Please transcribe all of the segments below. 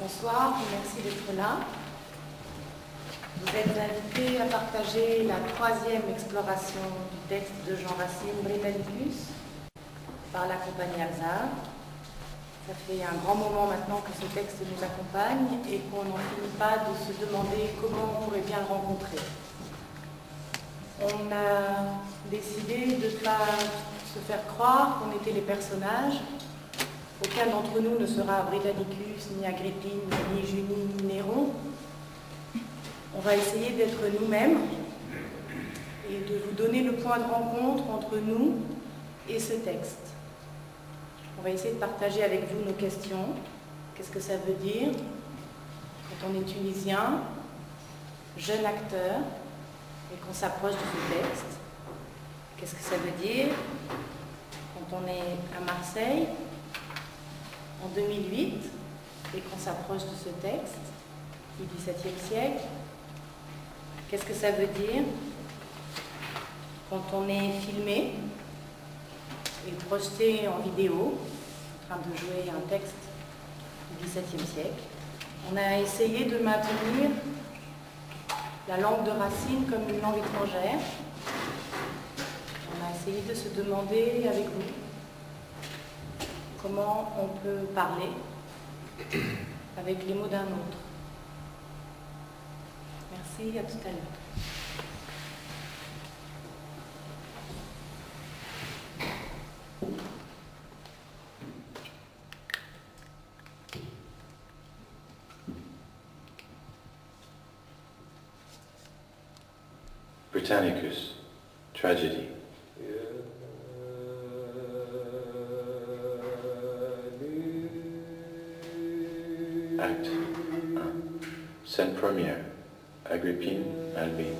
Bonsoir, merci d'être là. Vous êtes invités à partager la troisième exploration du texte de Jean Racine, Britannicus, par la compagnie Alzar. Ça fait un grand moment maintenant que ce texte nous accompagne et qu'on n'en finit pas de se demander comment on pourrait bien le rencontrer. On a décidé de ne pas se faire croire qu'on était les personnages. Aucun d'entre nous ne sera Britannicus, ni Agrippine, ni Junie, ni Néron. On va essayer d'être nous-mêmes et de vous donner le point de rencontre entre nous et ce texte. On va essayer de partager avec vous nos questions. Qu'est-ce que ça veut dire quand on est tunisien, jeune acteur, et qu'on s'approche de ce texte? Qu'est-ce que ça veut dire quand on est à Marseille en 2008 et qu'on s'approche de ce texte du XVIIe siècle? Qu'est-ce que ça veut dire quand on est filmé et projeté en vidéo en train de jouer un texte du XVIIe siècle? On a essayé de maintenir la langue de Racine comme une langue étrangère. On a essayé de se demander avec vous comment on peut parler avec les mots d'un autre. Merci, à tout à l'heure. Britannicus, Tragedy. Acte 1. Scène première. Agrippine, Albine.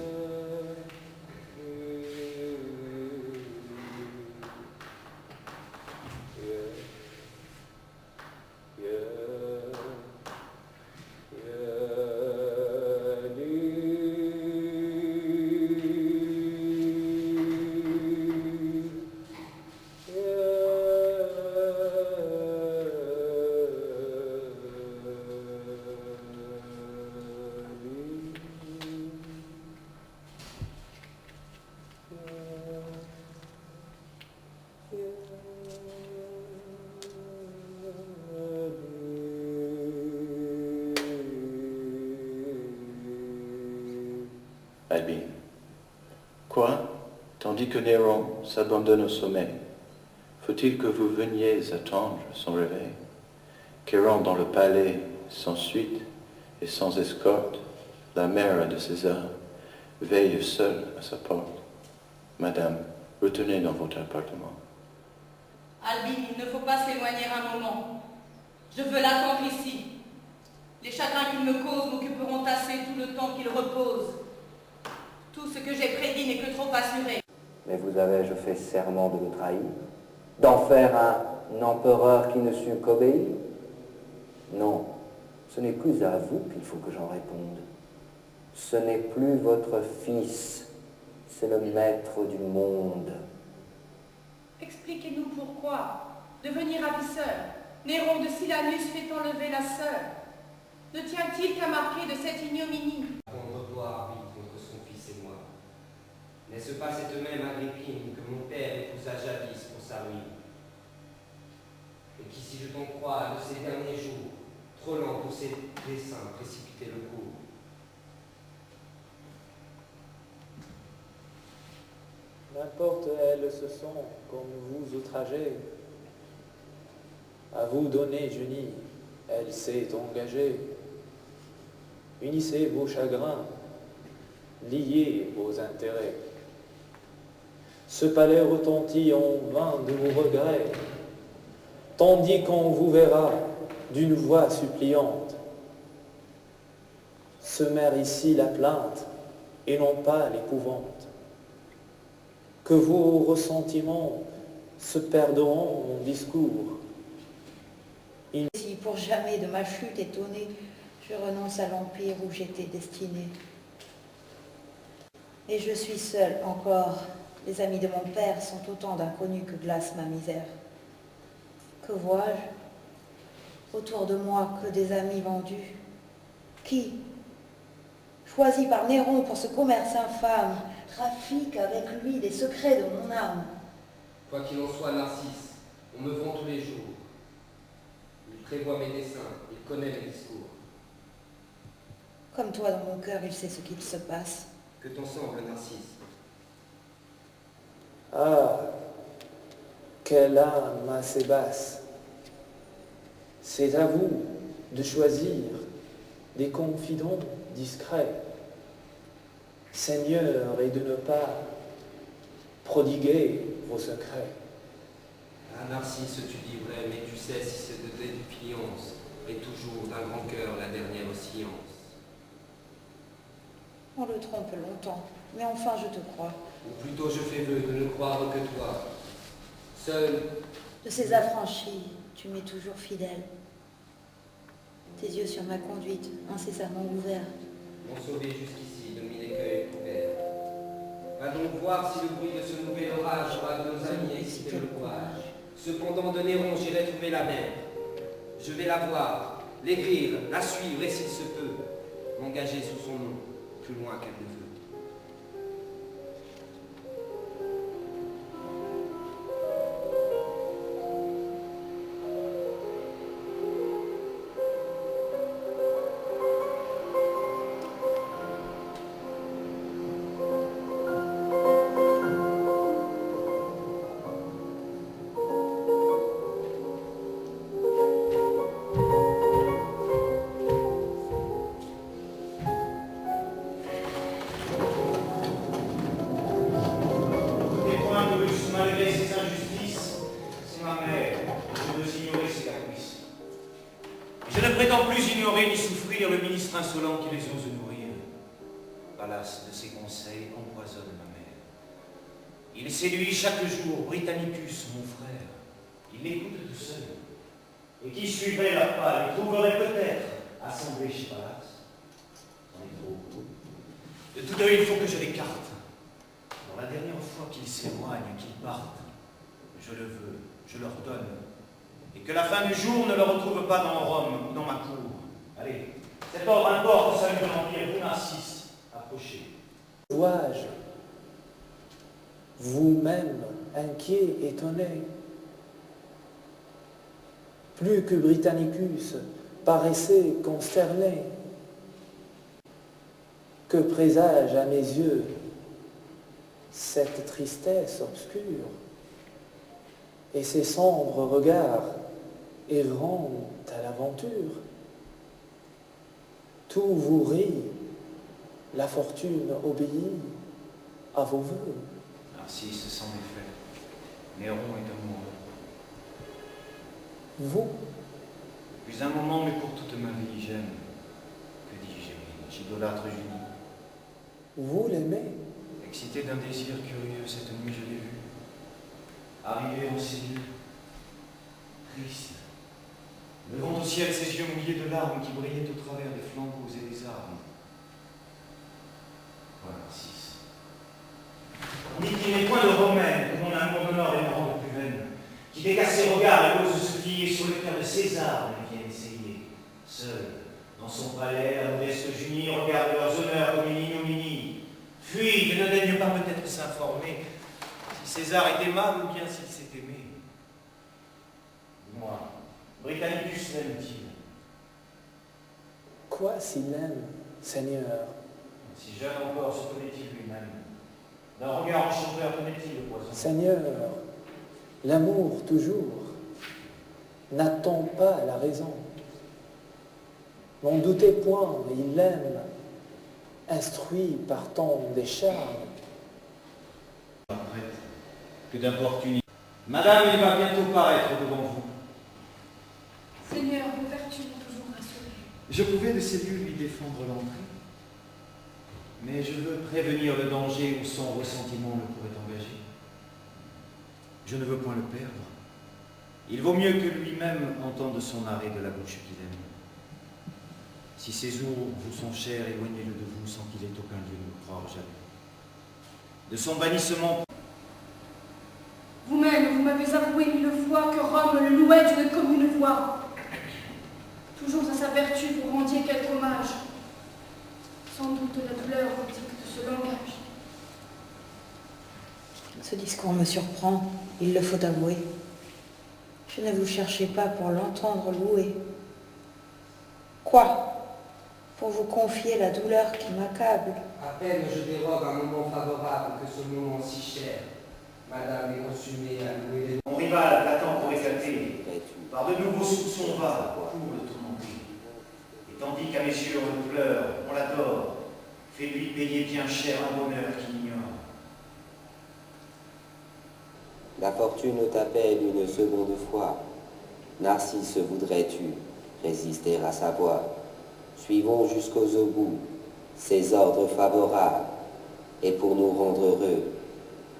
Albine. Quoi? Tandis que Néron s'abandonne au sommeil, faut-il que vous veniez attendre son réveil, qu'errant dans le palais sans suite et sans escorte, la mère de César veille seule à sa porte? Madame, retournez dans votre appartement. Albine, il ne faut pas s'éloigner un moment. Je veux l'attendre ici. Les chagrins qu'il me cause m'occuperont assez tout le temps qu'il repose. Tout ce que j'ai prédit n'est que trop assuré. Mais vous avais-je fait serment de le trahir, d'en faire un empereur qui ne sut qu'obéir? Non, ce n'est plus à vous qu'il faut que j'en réponde. Ce n'est plus votre fils, c'est le maître du monde. Expliquez-nous pourquoi. Devenir ravisseur, Néron de Silanus fait enlever la sœur. Ne tient-il qu'à marquer de cette ignominie? Contre toi, arbitre, contre son fils et moi. N'est-ce pas cette même Agrippine que mon père épousa jadis pour sa ruine, et qui, si je t'en crois, de ces derniers jours, trop lent pour ses desseins, précipiter le cours? N'importe elles ce sont, comme vous outragez. À vous donner, Junie, elle s'est engagée. Unissez vos chagrins, liez vos intérêts. Ce palais retentit en vain de vos regrets, tandis qu'on vous verra d'une voix suppliante semer ici la plainte et non pas l'épouvante. Que vos ressentiments se perdront en discours. Si pour jamais de ma chute étonnée, je renonce à l'empire où j'étais destinée. Et je suis seule encore. Les amis de mon père sont autant d'inconnus que glace ma misère. Que vois-je? Autour de moi, que des amis vendus. Qui, choisi par Néron pour ce commerce infâme, trafique avec lui les secrets de mon âme. Quoi qu'il en soit, Narcisse, on me vend tous les jours. Il prévoit mes desseins, il connaît mes discours. Comme toi dans mon cœur, il sait ce qu'il se passe. Que t'en semble, Narcisse? Ah, quelle âme assez basse. C'est à vous de choisir des confidents discrets, Seigneur, et de ne pas prodiguer vos secrets. Ah, Narcisse, tu dis vrai, mais tu sais si c'est de défiance, et toujours d'un grand cœur la dernière science. On le trompe longtemps, mais enfin je te crois. Ou plutôt je fais vœu de ne croire que toi. Seul, De ces affranchis, tu m'es toujours fidèle. Tes yeux sur ma conduite, incessamment ouverts. m'ont sauvé jusqu'ici de mille écueils couverts. Va donc voir si le bruit de ce nouvel orage aura de nos amis excité le courage. Cependant de Néron j'irai trouver la mer. Je vais la voir, l'écrire, la suivre et s'il se peut, m'engager sous son nom, plus loin qu'elle ne veut. Malgré ces injustices, c'est ma mère. Je veux ignorer ses caprices. Je ne prétends plus ignorer ni souffrir le ministre insolent qui les ose nourrir. Palace de ses conseils empoisonne ma mère. Il séduit chaque jour Britannicus, mon frère. Il l'écoute de seul. Et qui suivrait leur pas les trouverait peut-être assemblés chez Palace. C'en est trop. De tous deux, il faut que je l'écarte. Dans la dernière fois qu'ils s'éloignent, qu'ils partent, je le veux, je leur donne. Et que la fin du jour ne le retrouve pas dans Rome ou dans ma cour. Allez, cet ordre importe, salut de l'Empire, vous Narcisse, approchez. Dois-je, vous-même, inquiet, étonné, plus que Britannicus paraissait consterné, que présage à mes yeux cette tristesse obscure et ces sombres regards errant à l'aventure. Tout vous rit, la fortune obéit à vos voeux. Narcisse s'en est fait. Néron est amoureux. Vous, Depuis un moment, mais pour toute ma vie, j'aime. Que dis-je, j'idolâtre Julie. vous l'aimez, Excité d'un désir curieux, cette nuit je l'ai vue. Arrivé en cellule, triste, levant au ciel ses yeux mouillés de larmes qui brillaient au travers des flambeaux et des armes. Voilà, Narcisse. On dit qu'il n'est point de romaine, que mon amour d'honneur est rend plus vaine, qui dégage ses regards et ose se fier sur le cœur de César, elle vient essayer, seule, dans son palais, la modeste Junie regarde leurs honneurs comme une ignominie. Fuis, je ne daigne pas peut-être s'informer si César est aimable ou bien s'il s'est aimé. Dis-moi, Britannicus l'aime-t-il? quoi s'il aime, Seigneur? Si jeune encore, se connaît-il lui-même? D'un regard enchanteur, connaît-il le poison? Seigneur, l'amour toujours n'attend pas la raison. N'en doutez point, il l'aime, instruit par tant des charmes. Que d'importunité. Madame, il va bientôt paraître devant vous. Seigneur, vos vertus m'ont toujours rassuré. Je pouvais de cellules lui défendre l'entrée, mais je veux prévenir le danger où son ressentiment le pourrait engager. Je ne veux point le perdre. Il vaut mieux que lui-même entende son arrêt de la bouche qu'il aime. Si ses jours vous sont chers, éloignez-le de vous sans qu'il ait aucun lieu de me croire jamais. De son bannissement. Vous-même, vous m'avez avoué 1000 fois que Rome le louait d'une commune voix. Toujours à sa vertu, vous rendiez quelque hommage. Sans doute la douleur vous dicte ce langage. Ce discours me surprend, il le faut avouer. Je ne vous cherchais pas pour l'entendre louer. Quoi? Pour vous confier la douleur qui m'accable. À peine je dérobe un moment favorable que ce moment si cher. Madame est consumée à louer les... Mon rival l'attend pour éclater. Par de nouveaux soupçons va pour le tourmenter. Et tandis qu'à mes yeux on le pleure, on l'adore, fais-lui payer bien cher un bonheur qu'il ignore. La fortune t'appelle une seconde fois. Narcisse, voudrais-tu résister à sa voix? Suivons jusqu'aux obus ses ordres favorables, et pour nous rendre heureux,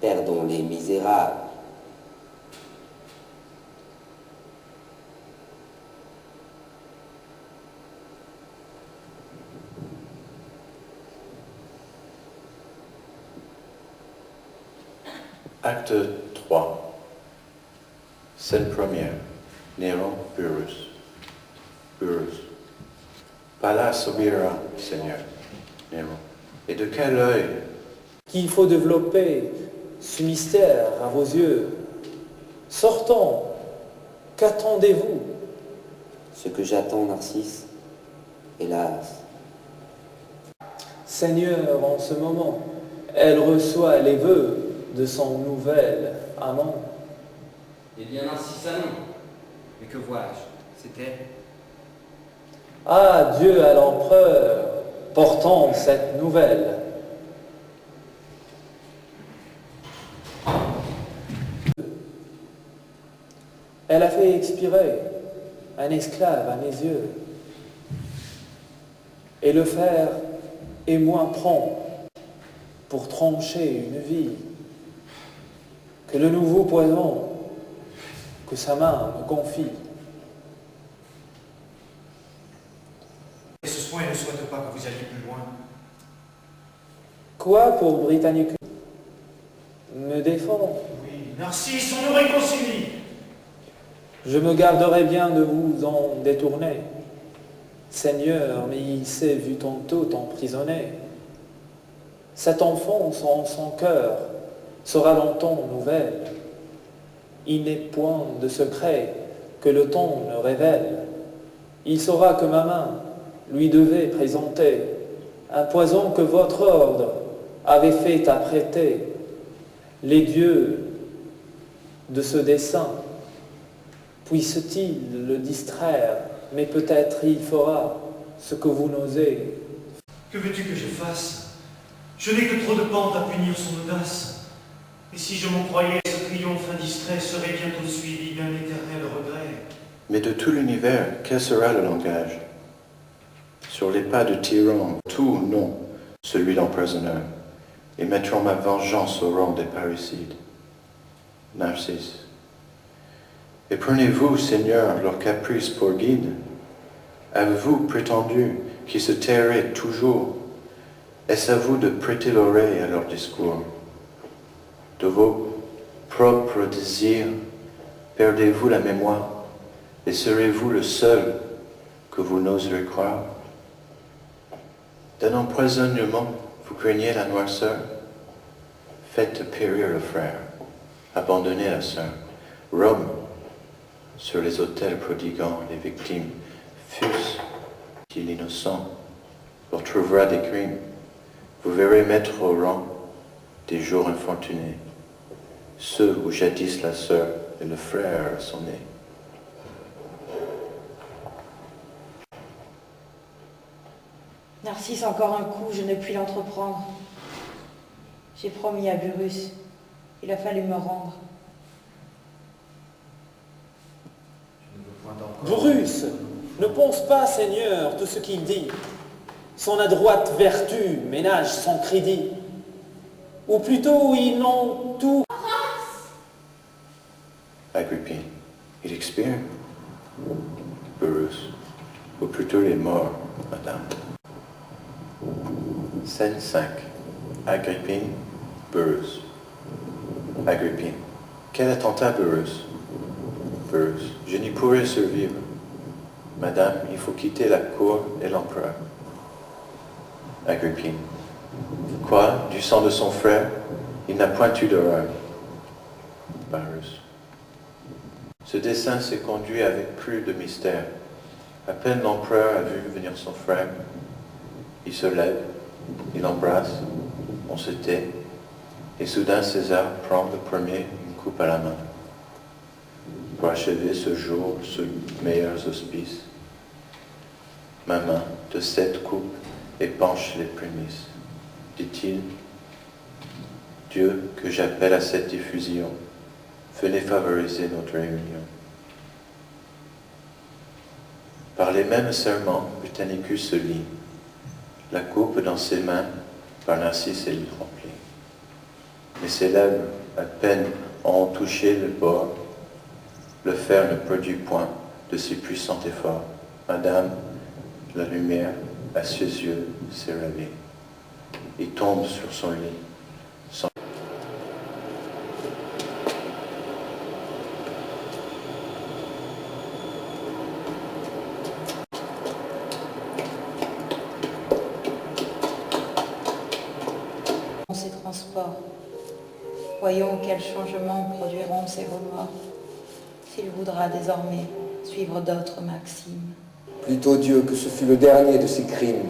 perdons les misérables. Acte 3. Scène première. Néron, Pyrrhus. Pyrrhus. Pallas obéira, Seigneur. Néron. Et de quel œil? Qu'il faut développer ce mystère à vos yeux. Sortons. Qu'attendez-vous? Ce que j'attends, Narcisse, hélas. Seigneur, en ce moment, elle reçoit les vœux de son nouvel amant. Eh bien, Narcisse, non. Mais que vois-je? C'est elle. Adieu à l'empereur, portant cette nouvelle. Elle a fait expirer un esclave à mes yeux. Et le fer est moins prompt pour trancher une vie que le nouveau poison que sa main me confie. Et ce soin ne souhaite pas que vous alliez plus loin. Quoi pour Britannicus me défend? Oui, Narcisse, on nous réconcilie. Je me garderai bien de vous en détourner. Seigneur, mais il s'est vu tantôt emprisonné. Cet enfant sans son cœur sera longtemps nouvelle. Il n'est point de secret que le temps ne révèle. Il saura que ma main lui devait présenter un poison que votre ordre avait fait apprêter. Les dieux de ce dessein puissent-ils le distraire, mais peut-être il fera ce que vous n'osez. Que veux-tu que je fasse? Je n'ai que trop de pente à punir son audace. Et si je m'en croyais, ce triomphe indistrait serait bientôt suivi d'un éternel regret. Mais de tout l'univers, quel sera le langage? Sur les pas de tyran, tout non, celui d'empoisonneur, et mettront ma vengeance au rang des parricides. Narcisse. Et prenez-vous, Seigneur, leur caprice pour guide? Avez-vous prétendu qu'ils se tairaient toujours? Est-ce à vous de prêter l'oreille à leur discours? De vos propres désirs, perdez-vous la mémoire, et serez-vous le seul que vous n'oserez croire? D'un empoisonnement, vous craignez la noirceur? Faites périr le frère, abandonnez la sœur. Rome, sur les autels prodiguant les victimes, fût-il innocent, leur trouvera des crimes. Vous verrez mettre au rang des jours infortunés, ceux où jadis la sœur et le frère sont nés. Narcisse, encore un coup, je ne puis l'entreprendre. J'ai promis à Burrus. Il a fallu me rendre. Bruce, ne pense pas, Seigneur, tout ce qu'il dit. Son adroite vertu ménage son crédit. Ou plutôt, ils n'ont tout. Agrippine, il expire? Burrus, ou plutôt il est mort, madame. Scène 5. Agrippine, Burrus. Agrippine. Quel attentat, Burrus? Burrus. Je n'y pourrais survivre. Madame, il faut quitter la cour et l'empereur. Agrippine. Quoi? Du sang de son frère? Il n'a point eu d'horreur. Varus. Ce dessein s'est conduit avec plus de mystère. À peine l'empereur a vu venir son frère, il se lève, il l'embrasse, on se tait, et soudain César prend le premier une coupe à la main. Pour achever ce jour sous meilleurs auspices, ma main de cette coupe épanche les prémices, dit-il. Dieu, que j'appelle à cette diffusion, venez favoriser notre réunion. Par les mêmes serments, Britannicus se lie. La coupe dans ses mains, par Narcisse est remplie. Mais ses lèvres, à peine ont touché le bord, le fer ne produit point de si puissant effort. Madame, la lumière, à ses yeux, s'est ravie. Il tombe sur son lit. Ces transports. Voyons quels changements produiront ces remords, s'il voudra désormais suivre d'autres maximes. Plutôt Dieu que ce fut le dernier de ces crimes.